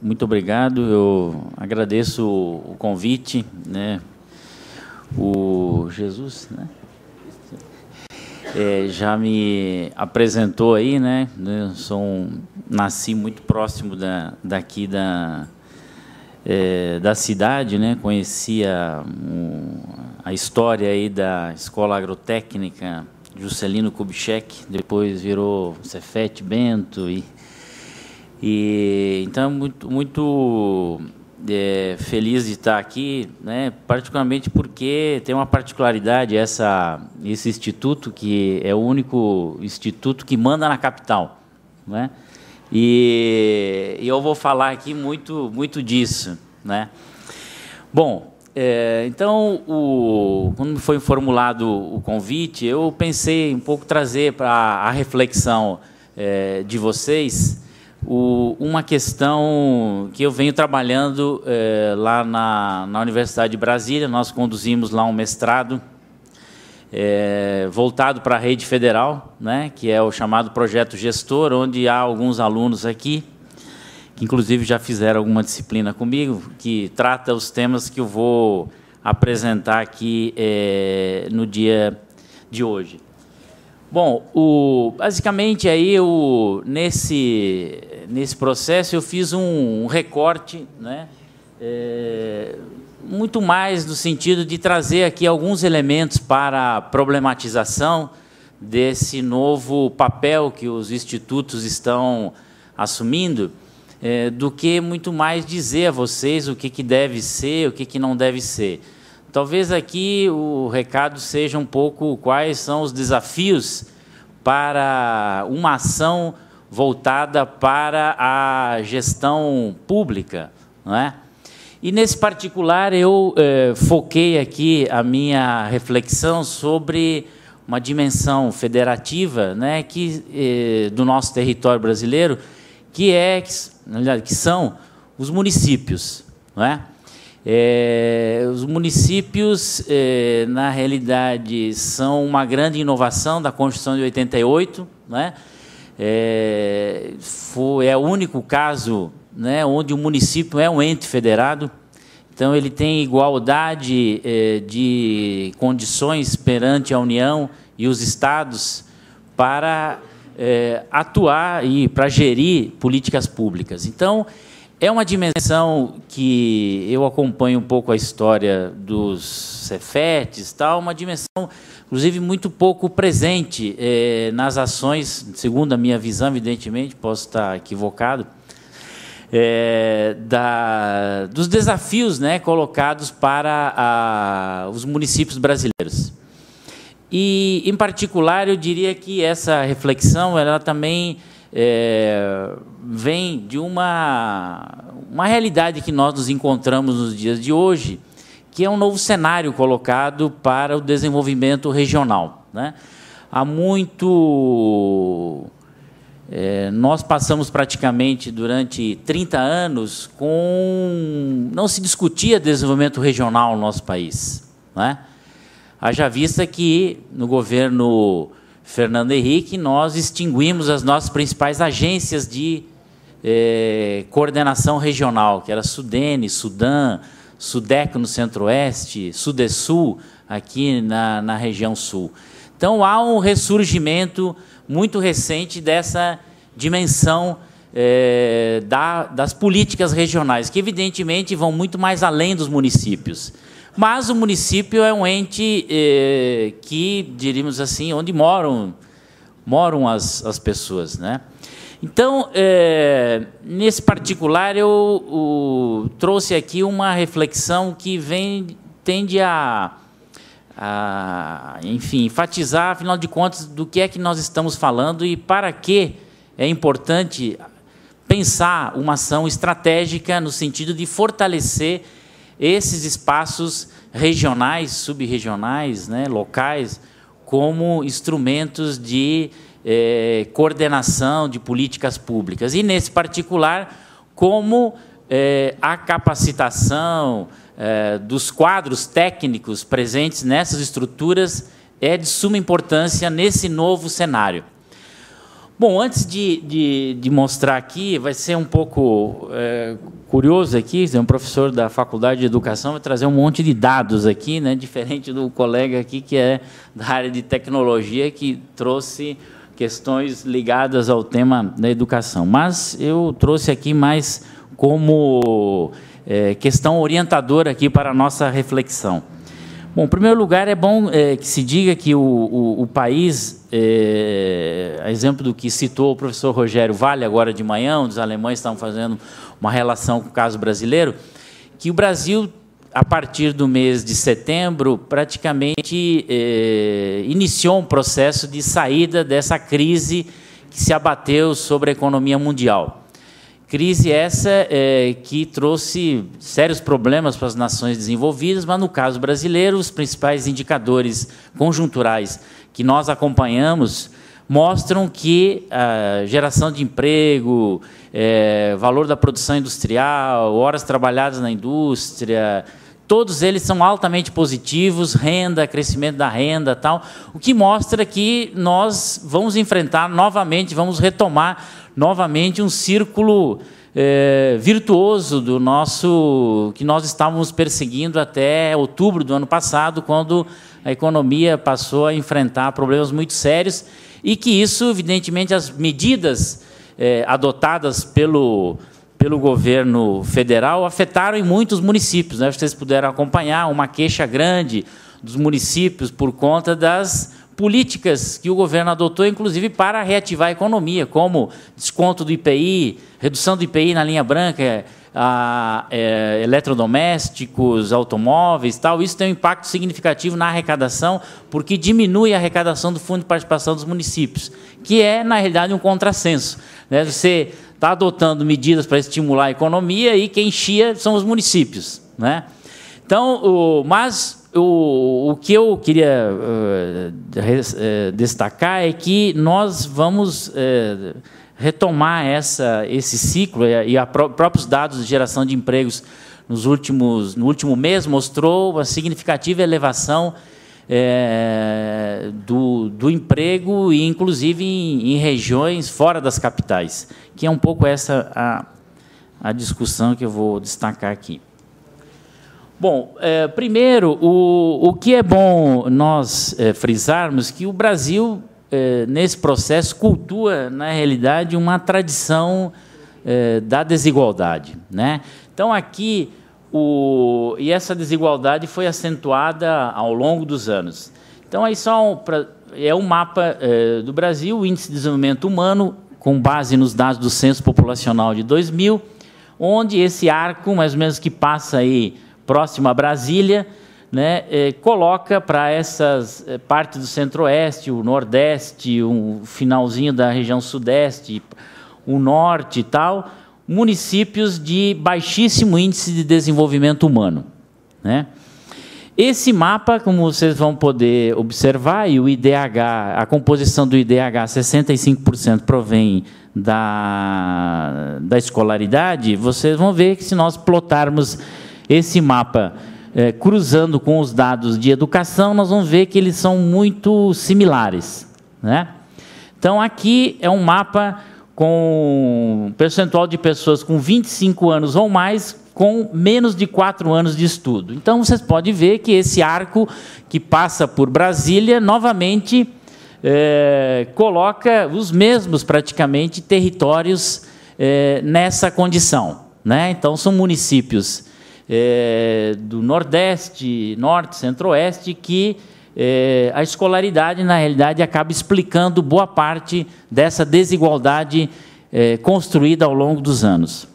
Muito obrigado, eu agradeço o convite, né? O Jesus, né? Já me apresentou aí, né? Eu nasci muito próximo daqui da cidade, né? Conhecia a história aí da Escola Agrotécnica Juscelino Kubitschek, depois virou Cefet Bento então muito feliz de estar aqui, né? Particularmente porque tem uma particularidade esse instituto, que é o único instituto que manda na capital, né? E eu vou falar aqui muito disso, né? Bom, então quando foi formulado o convite, eu pensei um pouco trazer para a reflexão de vocês uma questão que eu venho trabalhando lá na Universidade de Brasília. Nós conduzimos lá um mestrado voltado para a rede federal, né, que é o chamado Projeto Gestor, onde há alguns alunos aqui, que inclusive já fizeram alguma disciplina comigo, que trata os temas que eu vou apresentar aqui no dia de hoje. Bom, basicamente aí nesse processo eu fiz um recorte, né, muito mais no sentido de trazer aqui alguns elementos para a problematização desse novo papel que os institutos estão assumindo, do que muito mais dizer a vocês o que deve ser, o que não deve ser. Talvez aqui o recado seja um pouco quais são os desafios para uma ação voltada para a gestão pública, não é? E, nesse particular, eu foquei aqui a minha reflexão sobre uma dimensão federativa, né, do nosso território brasileiro, que são os municípios, não é? Os municípios, na realidade, são uma grande inovação da Constituição de 88, né? É o único caso, né, onde o município é um ente federado, então ele tem igualdade de condições perante a União e os estados para atuar e para gerir políticas públicas. Então, é uma dimensão que eu acompanho um pouco a história dos Cefetes, uma dimensão, inclusive, muito pouco presente nas ações, segundo a minha visão, evidentemente, posso estar equivocado, dos desafios, né, colocados para os municípios brasileiros. E, em particular, eu diria que essa reflexão ela também vem de uma realidade que nós nos encontramos nos dias de hoje, que é um novo cenário colocado para o desenvolvimento regional, né? Nós passamos praticamente durante 30 anos não se discutia desenvolvimento regional no nosso país, né? Haja vista que no governo Fernando Henrique nós extinguimos as nossas principais agências de coordenação regional, que era Sudene, Sudan, Sudeco no Centro-Oeste, Sudesul aqui na região Sul. Então, há um ressurgimento muito recente dessa dimensão das políticas regionais, que, evidentemente, vão muito mais além dos municípios. Mas o município é um ente que, diríamos assim, onde moram as pessoas, né? Então, nesse particular, eu trouxe aqui uma reflexão que tende enfim, enfatizar, afinal de contas, do que é que nós estamos falando e para que é importante pensar uma ação estratégica no sentido de fortalecer esses espaços regionais, subregionais, né, locais, como instrumentos de coordenação de políticas públicas. E, nesse particular, como a capacitação dos quadros técnicos presentes nessas estruturas é de suma importância nesse novo cenário. Bom, antes de mostrar aqui, vai ser um pouco curioso aqui, um professor da Faculdade de Educação vai trazer um monte de dados aqui, né, diferente do colega aqui que é da área de tecnologia, que trouxe questões ligadas ao tema da educação. Mas eu trouxe aqui mais como questão orientadora aqui para a nossa reflexão. Bom, em primeiro lugar, é bom que se diga que o país, a exemplo do que citou o professor Rogério Vale agora de manhã, onde os alemães estavam fazendo uma relação com o caso brasileiro, que o Brasil, a partir do mês de setembro, praticamente iniciou um processo de saída dessa crise que se abateu sobre a economia mundial. Crise essa que trouxe sérios problemas para as nações desenvolvidas, mas, no caso brasileiro, os principais indicadores conjunturais que nós acompanhamos mostram que a geração de emprego, valor da produção industrial, horas trabalhadas na indústria, todos eles são altamente positivos, renda, crescimento da renda, tal, o que mostra que nós vamos enfrentar novamente, vamos retomar novamente um círculo virtuoso do nosso que nós estávamos perseguindo até outubro do ano passado, quando a economia passou a enfrentar problemas muito sérios e que isso, evidentemente, as medidas adotadas pelo governo federal afetaram em muitos municípios, né? Vocês puderam acompanhar uma queixa grande dos municípios por conta das políticas que o governo adotou, inclusive para reativar a economia, como desconto do IPI, redução do IPI na linha branca, eletrodomésticos, automóveis, tal. Isso tem um impacto significativo na arrecadação, porque diminui a arrecadação do Fundo de Participação dos Municípios, que é, na realidade, um contrassenso, né? Você está adotando medidas para estimular a economia e quem chia são os municípios, né? Então, o que eu queria destacar é que nós vamos retomar esse ciclo, e próprios dados de geração de empregos no último mês mostrou uma significativa elevação do emprego, e inclusive em regiões fora das capitais, que é um pouco essa a discussão que eu vou destacar aqui. Bom, primeiro, o que é bom nós frisarmos que o Brasil, nesse processo, cultua, na realidade, uma tradição da desigualdade, né? Então, aqui, e essa desigualdade foi acentuada ao longo dos anos. Então, aí é um mapa do Brasil, o Índice de Desenvolvimento Humano, com base nos dados do Censo Populacional de 2000, onde esse arco, mais ou menos, que passa aí próximo a Brasília, né, coloca para essas partes do Centro-Oeste, o Nordeste, um finalzinho da região Sudeste, o Norte e tal, municípios de baixíssimo índice de desenvolvimento humano, né? Esse mapa, como vocês vão poder observar, e o IDH, a composição do IDH, 65% provém da escolaridade, vocês vão ver que, se nós plotarmos esse mapa cruzando com os dados de educação, nós vamos ver que eles são muito similares, né? Então, aqui é um mapa com percentual de pessoas com 25 anos ou mais, com menos de 4 anos de estudo. Então, vocês podem ver que esse arco que passa por Brasília, novamente, coloca os mesmos, praticamente, territórios nessa condição, né? Então, são municípios do Nordeste, Norte, Centro-Oeste, que a escolaridade, na realidade, acaba explicando boa parte dessa desigualdade construída ao longo dos anos.